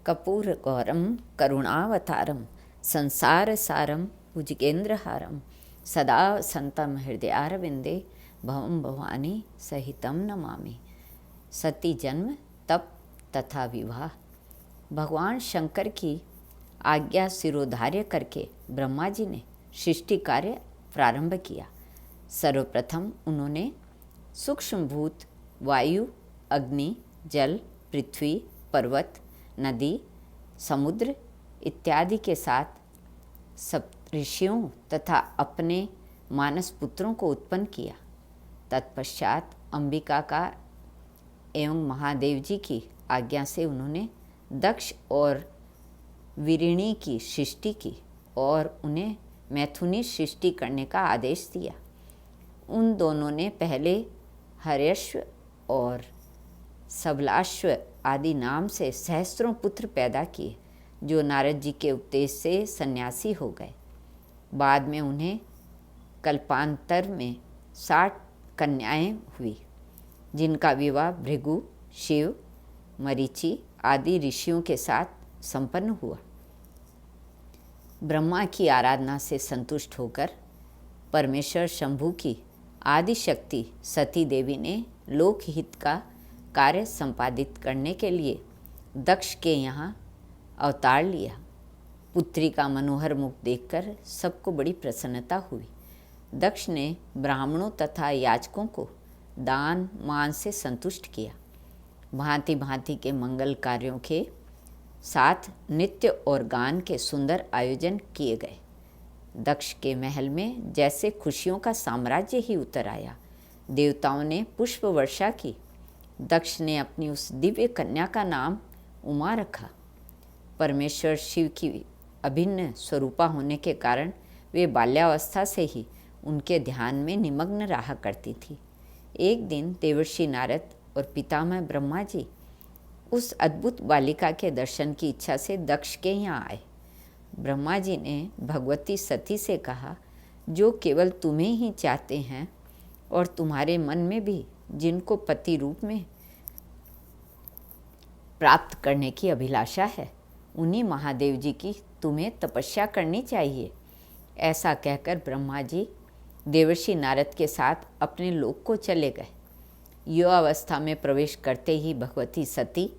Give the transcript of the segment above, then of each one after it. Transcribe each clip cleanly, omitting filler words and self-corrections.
कर्पूरगौरं करुणावतारं संसारसारं भुजगेन्द्रहारं सदा वसन्तं हृदयारविन्दे भवं भवानी सहितं नमामि। सती जन्म, तप तथा विवाह। भगवान शंकर की आज्ञा सिरोधार्य करके ब्रह्मा जी ने सृष्टि कार्य प्रारंभ किया। सर्वप्रथम उन्होंने सूक्ष्मभूत वायु, अग्नि, जल, पृथ्वी, पर्वत, नदी, समुद्र इत्यादि के साथ सप्तऋषियों तथा अपने मानस पुत्रों को उत्पन्न किया। तत्पश्चात अंबिका का एवं महादेव जी की आज्ञा से उन्होंने दक्ष और विरिणी की सृष्टि की और उन्हें मैथुनी सृष्टि करने का आदेश दिया। उन दोनों ने पहले हर्यश्व और सबलाश्व आदि नाम से सहस्त्रों पुत्र पैदा किए, जो नारद जी के उपदेश से सन्यासी हो गए। बाद में उन्हें कल्पांतर में 60 कन्याएं हुई, जिनका विवाह भृगु, शिव, मरीचि आदि ऋषियों के साथ संपन्न हुआ। ब्रह्मा की आराधना से संतुष्ट होकर परमेश्वर शंभु की आदि शक्ति सती देवी ने लोकहित का कार्य संपादित करने के लिए दक्ष के यहाँ अवतार लिया। पुत्री का मनोहर मुख देखकर सबको बड़ी प्रसन्नता हुई। दक्ष ने ब्राह्मणों तथा याचकों को दान मान से संतुष्ट किया। भांति भांति के मंगल कार्यों के साथ नृत्य और गान के सुंदर आयोजन किए गए। दक्ष के महल में जैसे खुशियों का साम्राज्य ही उतर आया। देवताओं ने पुष्प वर्षा की। दक्ष ने अपनी उस दिव्य कन्या का नाम उमा रखा। परमेश्वर शिव की अभिन्न स्वरूपा होने के कारण वे बाल्यावस्था से ही उनके ध्यान में निमग्न रहा करती थी। एक दिन देवर्षि नारद और पितामह ब्रह्मा जी उस अद्भुत बालिका के दर्शन की इच्छा से दक्ष के यहाँ आए। ब्रह्मा जी ने भगवती सती से कहा, जो केवल तुम्हें ही चाहते हैं और तुम्हारे मन में भी जिनको पति रूप में प्राप्त करने की अभिलाषा है, उन्हीं महादेव जी की तुम्हें तपस्या करनी चाहिए। ऐसा कहकर ब्रह्मा जी देवर्षि नारद के साथ अपने लोक को चले गए। युवावस्था में प्रवेश करते ही भगवती सती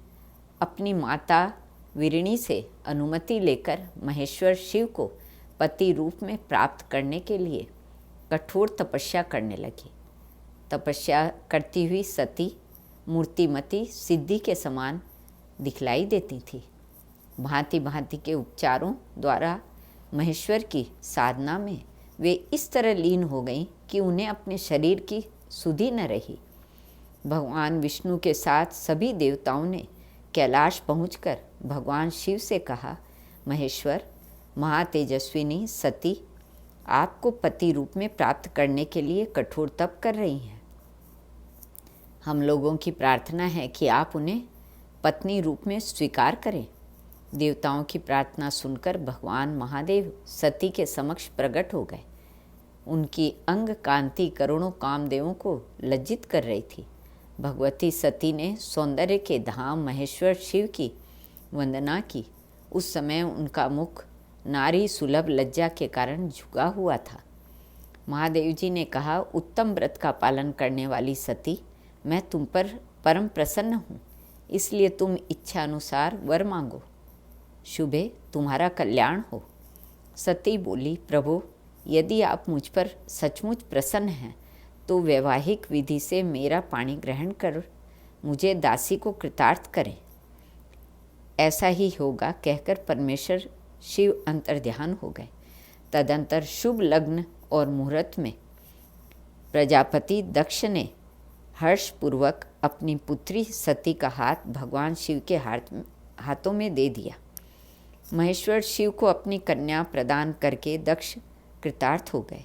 अपनी माता विरिणी से अनुमति लेकर महेश्वर शिव को पति रूप में प्राप्त करने के लिए कठोर तपस्या करने लगी। तपस्या करती हुई सती मूर्तिमती सिद्धि के समान दिखलाई देती थी। भांति भांति के उपचारों द्वारा महेश्वर की साधना में वे इस तरह लीन हो गईं कि उन्हें अपने शरीर की सुधि न रही। भगवान विष्णु के साथ सभी देवताओं ने कैलाश पहुंचकर भगवान शिव से कहा, महेश्वर, महातेजस्विनी सती आपको पति रूप में प्राप्त करने के लिए कठोर तप कर रही हैं। हम लोगों की प्रार्थना है कि आप उन्हें पत्नी रूप में स्वीकार करें। देवताओं की प्रार्थना सुनकर भगवान महादेव सती के समक्ष प्रकट हो गए। उनकी अंग कांति करोड़ों कामदेवों को लज्जित कर रही थी। भगवती सती ने सौंदर्य के धाम महेश्वर शिव की वंदना की। उस समय उनका मुख नारी सुलभ लज्जा के कारण झुका हुआ था। महादेव जी ने कहा, उत्तम व्रत का पालन करने वाली सती, मैं तुम पर परम प्रसन्न हूँ, इसलिए तुम इच्छा अनुसार वर मांगो। शुभे तुम्हारा कल्याण हो। सती बोली, प्रभु, यदि आप मुझ पर सचमुच प्रसन्न हैं तो वैवाहिक विधि से मेरा पाणी ग्रहण कर मुझे दासी को कृतार्थ करें। ऐसा ही होगा कहकर परमेश्वर शिव अंतर्ध्यान हो गए। तदंतर शुभ लग्न और मुहूर्त में प्रजापति दक्ष ने हर्षपूर्वक अपनी पुत्री सती का हाथ भगवान शिव के हाथों में दे दिया। महेश्वर शिव को अपनी कन्या प्रदान करके दक्ष कृतार्थ हो गए।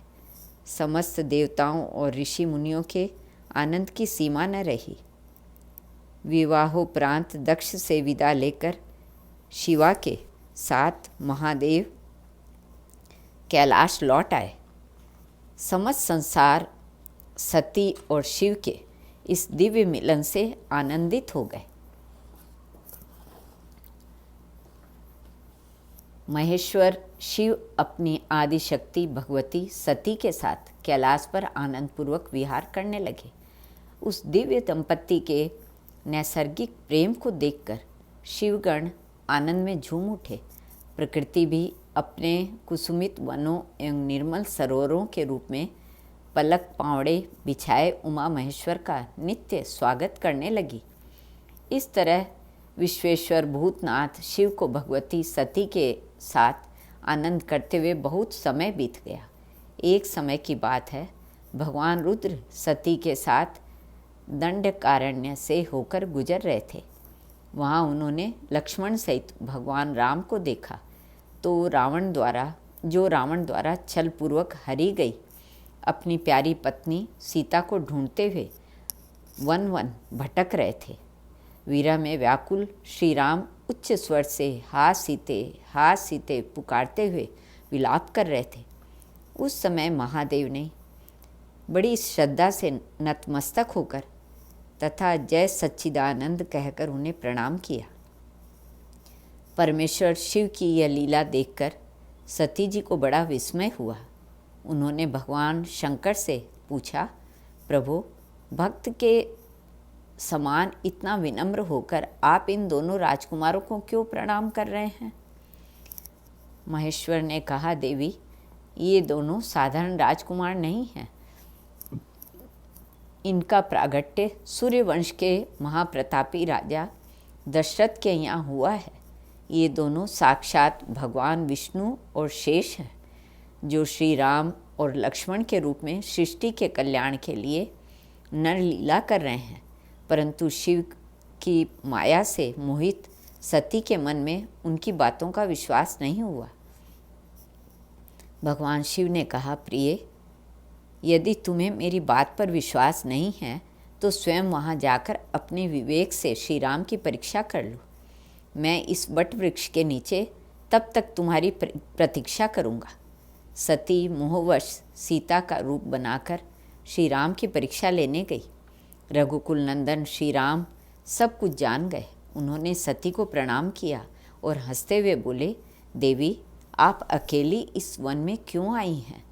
समस्त देवताओं और ऋषि मुनियों के आनंद की सीमा न रही। विवाहोपरांत दक्ष से विदा लेकर शिवा के साथ महादेव कैलाश लौट आए। समस्त संसार सती और शिव के इस दिव्य मिलन से आनंदित हो गए। महेश्वर शिव अपनी आदि शक्ति भगवती सती के साथ कैलाश पर आनंदपूर्वक विहार करने लगे। उस दिव्य दंपत्ति के नैसर्गिक प्रेम को देखकर शिवगण आनंद में झूम उठे। प्रकृति भी अपने कुसुमित वनों एवं निर्मल सरोवरों के रूप में पलक पावड़े बिछाए उमा महेश्वर का नित्य स्वागत करने लगी। इस तरह विश्वेश्वर भूतनाथ शिव को भगवती सती के साथ आनंद करते हुए बहुत समय बीत गया। एक समय की बात है, भगवान रुद्र सती के साथ दंडकारण्य से होकर गुजर रहे थे। वहाँ उन्होंने लक्ष्मण सहित भगवान राम को देखा तो रावण द्वारा छलपूर्वक हरी गई अपनी प्यारी पत्नी सीता को ढूंढते हुए वन वन भटक रहे थे। वीरा में व्याकुल श्री राम उच्च स्वर से हा सीते पुकारते हुए विलाप कर रहे थे। उस समय महादेव ने बड़ी श्रद्धा से नतमस्तक होकर तथा जय सच्चिदानंद कहकर उन्हें प्रणाम किया। परमेश्वर शिव की यह लीला देखकर सती जी को बड़ा विस्मय हुआ। उन्होंने भगवान शंकर से पूछा, प्रभु, भक्त के समान इतना विनम्र होकर आप इन दोनों राजकुमारों को क्यों प्रणाम कर रहे हैं? महेश्वर ने कहा, देवी, ये दोनों साधारण राजकुमार नहीं हैं। इनका प्रागट्य सूर्यवंश के महाप्रतापी राजा दशरथ के यहाँ हुआ है। ये दोनों साक्षात भगवान विष्णु और शेष हैं, जो श्री राम और लक्ष्मण के रूप में सृष्टि के कल्याण के लिए नर लीला कर रहे हैं। परंतु शिव की माया से मोहित सती के मन में उनकी बातों का विश्वास नहीं हुआ। भगवान शिव ने कहा, प्रिय, यदि तुम्हें मेरी बात पर विश्वास नहीं है तो स्वयं वहाँ जाकर अपने विवेक से श्री राम की परीक्षा कर लो। मैं इस बट वृक्ष के नीचे तब तक तुम्हारी प्रतीक्षा करूँगा। सती मोहवश सीता का रूप बनाकर श्री राम की परीक्षा लेने गई। रघुकुल नंदन श्री राम सब कुछ जान गए। उन्होंने सती को प्रणाम किया और हंसते हुए बोले, देवी, आप अकेली इस वन में क्यों आई हैं?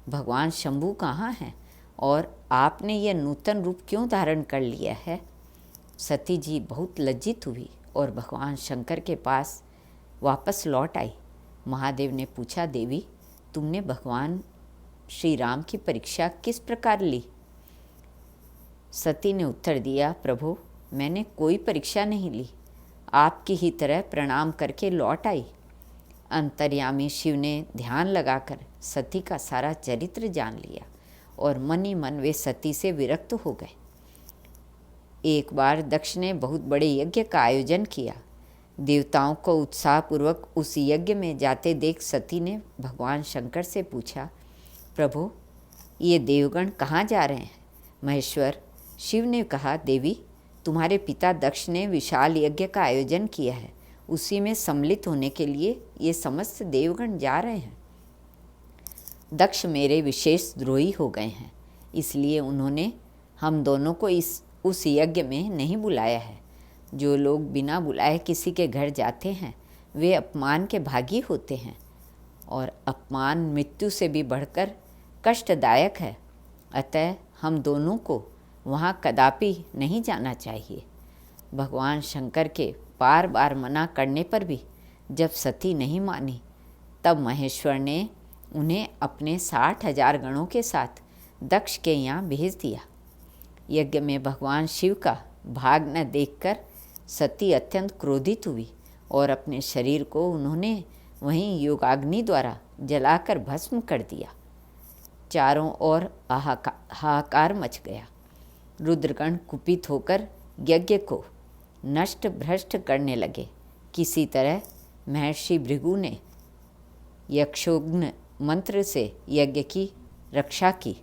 भगवान शंभू कहाँ हैं और आपने यह नूतन रूप क्यों धारण कर लिया है? सती जी बहुत लज्जित हुई और भगवान शंकर के पास वापस लौट आई। महादेव ने पूछा, देवी, तुमने भगवान श्री राम की परीक्षा किस प्रकार ली? सती ने उत्तर दिया, प्रभु, मैंने कोई परीक्षा नहीं ली, आपकी ही तरह प्रणाम करके लौट आई। अंतर्यामी शिव ने ध्यान लगाकर सती का सारा चरित्र जान लिया और मन ही मन वे सती से विरक्त हो गए। एक बार दक्ष ने बहुत बड़े यज्ञ का आयोजन किया। देवताओं को उत्साहपूर्वक उस यज्ञ में जाते देख सती ने भगवान शंकर से पूछा, प्रभु, ये देवगण कहाँ जा रहे हैं? महेश्वर शिव ने कहा, देवी, तुम्हारे पिता दक्ष ने विशाल यज्ञ का आयोजन किया है, उसी में सम्मिलित होने के लिए ये समस्त देवगण जा रहे हैं। दक्ष मेरे विशेष द्रोही हो गए हैं, इसलिए उन्होंने हम दोनों को उस यज्ञ में नहीं बुलाया है। जो लोग बिना बुलाए किसी के घर जाते हैं वे अपमान के भागी होते हैं और अपमान मृत्यु से भी बढ़कर कष्टदायक है। अतः हम दोनों को वहाँ कदापि नहीं जाना चाहिए। भगवान शंकर के बार बार मना करने पर भी जब सती नहीं मानी, तब महेश्वर ने उन्हें अपने 60,000 गणों के साथ दक्ष के यहाँ भेज दिया। यज्ञ में भगवान शिव का भाग न देखकर सती अत्यंत क्रोधित हुई और अपने शरीर को उन्होंने वहीं योगाग्नि द्वारा जलाकर भस्म कर दिया। चारों ओर हाहाकार मच गया। रुद्रगण कुपित होकर यज्ञ को नष्ट भ्रष्ट करने लगे। किसी तरह महर्षि भृगु ने यक्षोग्न मंत्र से यज्ञ की रक्षा की।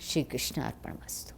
श्री कृष्ण अर्पणमस्तु।